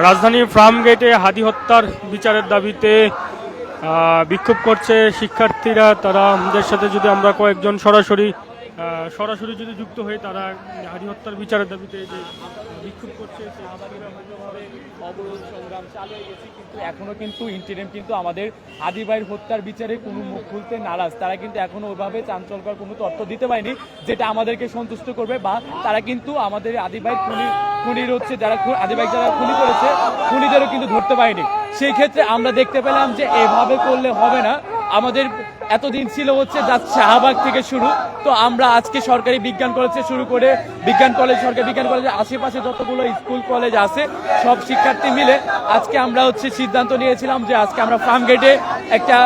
রাজধানীর ফার্মগেটে হাদি হত্যার বিচারের দাবিতে বিক্ষোভ করছে শিক্ষার্থীরা। তারা আমাদের সাথে যদি আমরা কয়েকজন সরাসরি যদি যুক্ত হই, তারা হাদি হত্যার বিচারের দাবিতে যে বিক্ষোভ করছে অবরোধ সংগ্রাম চালিয়ে গেছি, কিন্তু এখনো কিন্তু ইন্টারিম কিন্তু আমাদের হাদি ভাইয়ের হত্যার বিচারে কোনো মুখ খুলতে নারাজ। তারা কিন্তু এখনো ওইভাবে চাঞ্চল্যকর কোনো তথ্য দিতে পারেনি যেটা আমাদেরকে সন্তুষ্ট করবে, বা তারা কিন্তু আমাদের আদি ভাই খুনির হচ্ছে যারা আদি ভাই যারা খুনি করেছে খুনিদেরও কিন্তু ধরতে পারেনি। সেই ক্ষেত্রে আমরা দেখতে পেলাম যে এভাবে করলে হবে না। আমাদের এতদিন ছিল হচ্ছে শাহবাগ থেকে শুরু, তো আমরা আজকে সরকারি বিজ্ঞান কলেজে শুরু করে সরকারি বিজ্ঞান কলেজের আশেপাশে যতগুলো স্কুল কলেজ আছে সব শিক্ষার্থী মিলে আজকে আমরা হচ্ছে সিদ্ধান্ত নিয়েছিলাম যে আজকে আমরা ফার্মগেটে একটা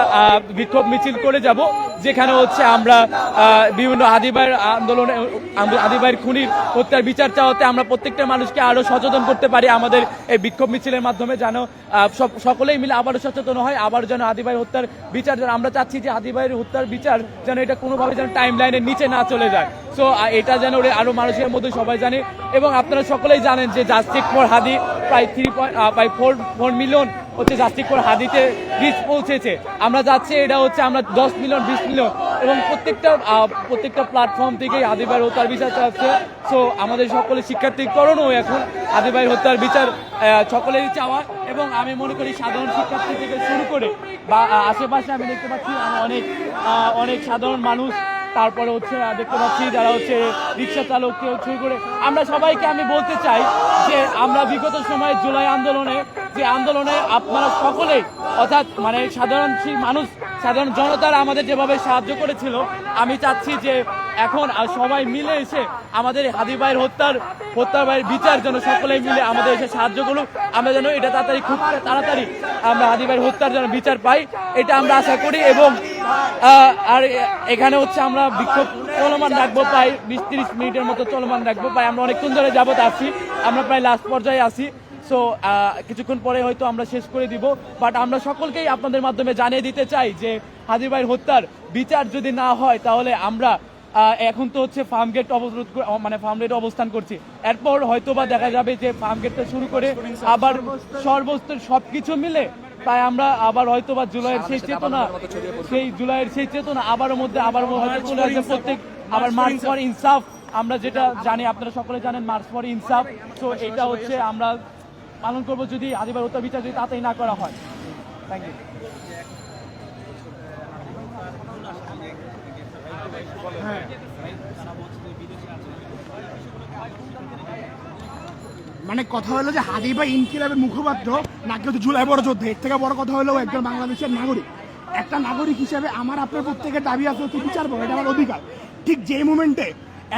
বিক্ষোভ মিছিল করে যাব, যেখানে হচ্ছে আমরা বিভিন্ন আদিবাইয়ের আন্দোলনে আদিবাইয়ের খুনির হত্যার বিচার চাওয়াতে আমরা প্রত্যেকটা মানুষকে আরো সচেতন করতে পারি আমাদের এই বিক্ষোভ মিছিলের মাধ্যমে, যেন সকলেই মিলে আবারও সচেতন হয়, আবার যেন আদিবাইয়ের হত্যার বিচার আমরা চাচ্ছি যে আদিবাইয়ের হত্যার বিচার যেন এটা কোনোভাবে যেন টাইম লাইনের নিচে না চলে যায়। সো এটা যেন আরো মানুষের মধ্যে সবাই জানে, এবং আপনারা সকলেই জানেন যে জাস্টিস ফর হাদি প্রায় 3.4 মিলিয়ন হচ্ছে জাস্টিস ফর হাদিতে রিচ পৌঁছেছে। আমরা যাচ্ছি এটা হচ্ছে আমরা 10 মিলিয়ন 20 মিলিয়ন এবং প্রত্যেকটা প্ল্যাটফর্ম থেকেই আদিবাইয়ের হত্যার বিচার চাচ্ছে। সো আমাদের সকলের শিক্ষার্থীকরণও এখন আদিবাইয়ের হত্যার বিচার সকলেরই চাওয়া, এবং আমি মনে করি সাধারণ শিক্ষার্থী থেকে শুরু করে বা আশেপাশে আমি দেখতে পাচ্ছি অনেক সাধারণ মানুষ, তারপরে হচ্ছে দেখতে পাচ্ছি যারা হচ্ছে রিক্সা চালক কেউ শুরু করে আমরা সবাইকে আমি বলতে চাই যে আমরা বিগত সময়ে জুলাই আন্দোলনে আপনারা সকলে অর্থাৎ মানে সাধারণ জনতারা আমাদের যেভাবে সাহায্য করেছিল, আমি চাচ্ছি যে এখন সবাই মিলে এসে আমাদের হাদি ভাইয়ের হত্যার ভাইয়ের বিচার যেন সকলে মিলে আমাদের এসে সাহায্য করুক, আমরা যেন এটা খুব তাড়াতাড়ি আমরা হাদি ভাইয়ের হত্যার যেন বিচার পাই, এটা আমরা আশা করি। এবং আর এখানে হচ্ছে আমরা বিক্ষোভ চলমান রাখবো, প্রায় 20-30 মিনিটের মতো চলমান রাখবো, প্রায় আমরা অনেকক্ষণ ধরে যাবত আসছি, আমরা প্রায় লাস্ট পর্যায়ে আসি। সো কিছুক্ষণ পরে হয়তো আমরা শেষ করে দিব, বাট আমরা সকলকেই আপনাদের মাধ্যমে জানিয়ে দিতে চাই যে হাদি ভাইয়ের হত্যার বিচার যদি না হয় তাহলে আমরা এখন তো হচ্ছে ফার্মগেট ফার্মগেটে অবস্থান করছি, এরপর হয়তো বা দেখা যাবে যে ফার্মগেটটা শুরু করে আবার সর্বস্তর সবকিছু মিলে তাই আমরা আবার হয়তো বা জুলাইয়ের সেই চেতনা আবার হয়তো চলে আসবে প্রত্যেক আবার মার্চ ফর ইনসাফ, আমরা যেটা জানি আপনারা সকলে জানেন মার্চ ফর ইনসাফ। সো এটা হচ্ছে আমরা পালন করবো যদি আদিবাসী হত্যা বিচার যদি তাতেই না করা হয়। Thank you. মানে কথা হলো যে হাদি ভাই ইনকিলাবের মুখপাত্র না কেউ জুলাই বড় যোদ্ধা, এর থেকে বড় কথা হলো একজন বাংলাদেশের নাগরিক। একটা নাগরিক হিসেবে আমার আপনার প্রত্যেকের দাবি আছে হচ্ছে বিচার পাবো, এটা আমার অধিকার। ঠিক যে মুমেন্টে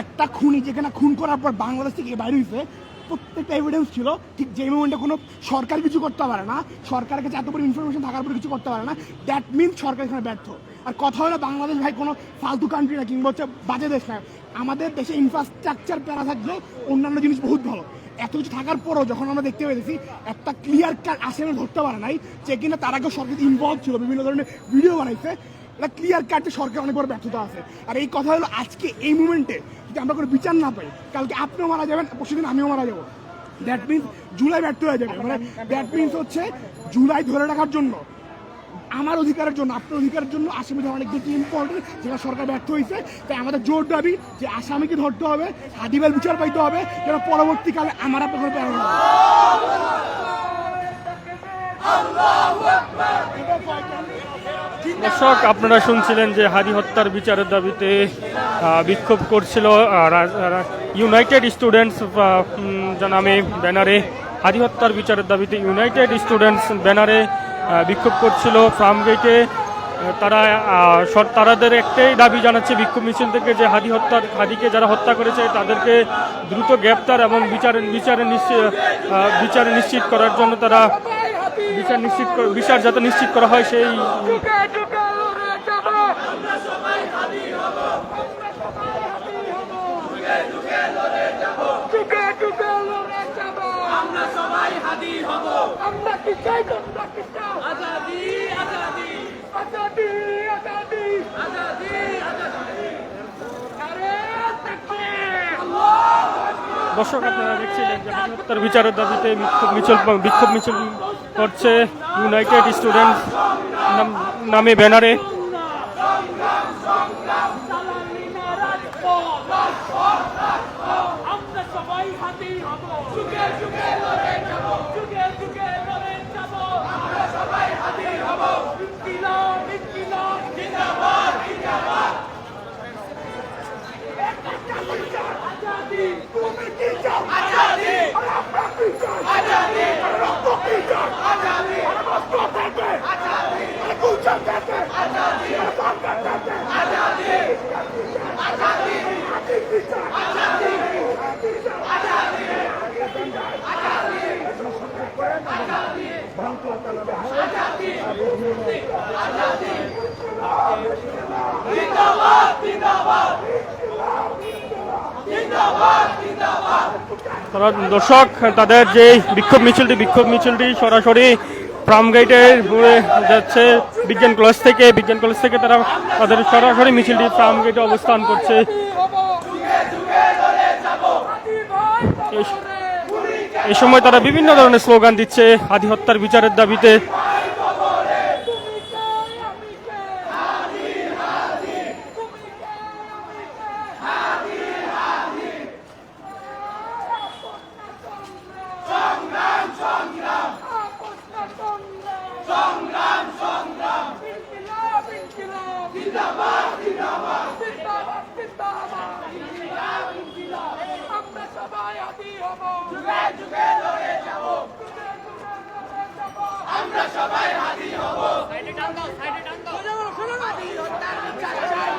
একটা খুনি যেখানে খুন করার পর বাংলাদেশ থেকে বাইরে হয়েছে প্রত্যেকটা এভিডেন্স ছিল, ঠিক যে মুমেন্টে কোনো সরকার কিছু করতে পারে না, সরকারের কাছে এত বড় ইনফরমেশন থাকার পরে কিছু করতে পারে না, দ্যাট মিনস সরকার এখানে ব্যর্থ। আর কথা হলো বাংলাদেশ ভাই কোনো ফালতু কান্ট্রি না, কিংবা হচ্ছে বাজে দেশ না, আমাদের দেশে ইনফ্রাস্ট্রাকচার প্যারা থাকলেও অন্যান্য জিনিস বহুত ভালো। এত কিছু থাকার পরও যখন আমরা দেখতে পেয়েছি একটা ক্লিয়ার কাট আসামি ধরতে পারে নাই, যে কিনা তার আগে সরকার ইনভলভ ছিল, বিভিন্ন ধরনের ভিডিও বানাইছে, এটা ক্লিয়ার কাটে সরকার অনেক বড় ব্যর্থতা আছে। আর এই কথা হলো আজকে এই মুমেন্টে যদি আমরা কোনো বিচার না পাই, কালকে আপনিও মারা যাবেন, পরশুদিন আমিও মারা যাবো, দ্যাট মিনস জুলাই ব্যর্থ হয়ে যাবে। মানে দ্যাট মিনস হচ্ছে জুলাই ধরে রাখার জন্য আমার অধিকারের জন্য আপনার অধিকারের জন্য আসামিদের অনেক বেশি ইম্পর্টেন্ট, যেটা সরকার ব্যর্থ হয়েছে। তাই আমাদের জোর দাবি যে আসামিকে ধরতে হবে, হাদি ভাইয়ের বিচার পাইতে হবে, যেন পরবর্তীকালে আমার আপনার প্যারা হবে। দর্শক, আপনারা শুনছিলেন যে হাদি হত্যার বিচারের দাবিতে বিক্ষোভ করছিল ইউনাইটেড স্টুডেন্টস নামে ব্যানারে, হাদি হত্যার বিচারের দাবিতে ইউনাইটেড স্টুডেন্টস ব্যানারে বিক্ষোভ করছিল ফার্মগেটে। তারাদের একটাই দাবি জানাচ্ছে বিক্ষোভ মিছিল থেকে যে হাদিকে যারা হত্যা করেছে তাদেরকে দ্রুত গ্রেপ্তার এবং বিচারে নিশ্চিত করার জন্য তারা বিচার যাতে নিশ্চিত করা হয় সেই আমরা সবাই হাদি হব, আমরা কি চাই? আজাদি আজাদি আজাদি আজাদি আজাদি আজাদি। আরে তাকবীর, আল্লাহু আকবার। দর্শক আপনারা দেখছিলেন যে হাদি হত্যার বিচারের দাবিতে বিক্ষোভ মিছিল করছে ইউনাইটেড স্টুডেন্টস নামে ব্যানারে। আমরা সবাই হাতি হব, যুগে যুগে লড়ে যাব, যুগে যুগে লড়ে যাব, আমরা সবাই হাতি হব। ইনকিলাব ইনকিলাব জিন্দাবাদ জিন্দাবাদ। আজাদি তুমি কি চাও? আজাদি আমরা কি চাই? আজাদি রক্ত কি চাই? আজাদি রক্ত থেকে আজাদি কুচা থেকে আজাদি কাকা থেকে আজাদি আজাদি হাতি কি চাই? আজাদি দর্শক তাদের যে বিক্ষোভ মিছিলটি সরাসরি ফার্ম গেটে যাচ্ছে বিজ্ঞান কলেজ থেকে তারা তাদের সরাসরি মিছিলটি ফার্ম গেটে অবস্থান করছে। এই সময় তারা বিভিন্ন ধরনের স্লোগান দিচ্ছে হাদি হত্যার বিচারের দাবিতে। আমরা সবাই হাতি হব, যুগে যুগে লড়ে যাব, আমরা সবাই হাতি হব। সাইডে টান দাও, সাইডে টান দাও। হাতি হত্যার বিচার চাই,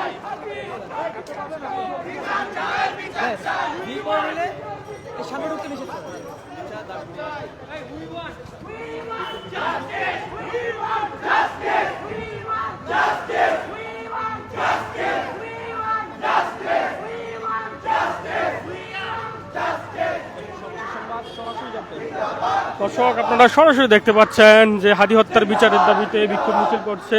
বিচার চাই, বিচার চাই। কি করলে এই সামনে ঢুকতে নিষেধ করো। We want justice, we want justice, we want justice, we want justice, we want justice, we want justice, we want justice. দর্শক আপনারা সরাসরি দেখতে পাচ্ছেন যে হাদি হত্যার বিচারের দাবিতে বিক্ষোভ মিছিল করছে।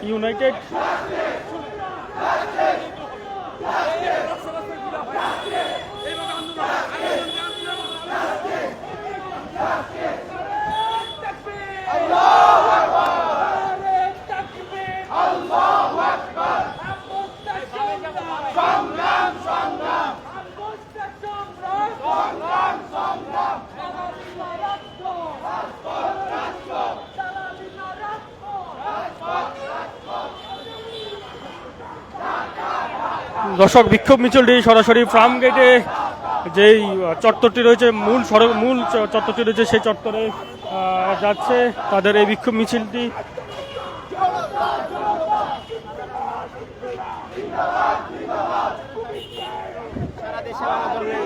ইউনাইটেড দর্শক বিক্ষোভ মিছিলটি সরাসরি ফার্ম গেটে যেই চত্বরটি রয়েছে মূল চত্বরটি রয়েছে সেই চত্বরে যাচ্ছে তাদের এই বিক্ষোভ মিছিলটি। সারা দেশে নানা ধরনের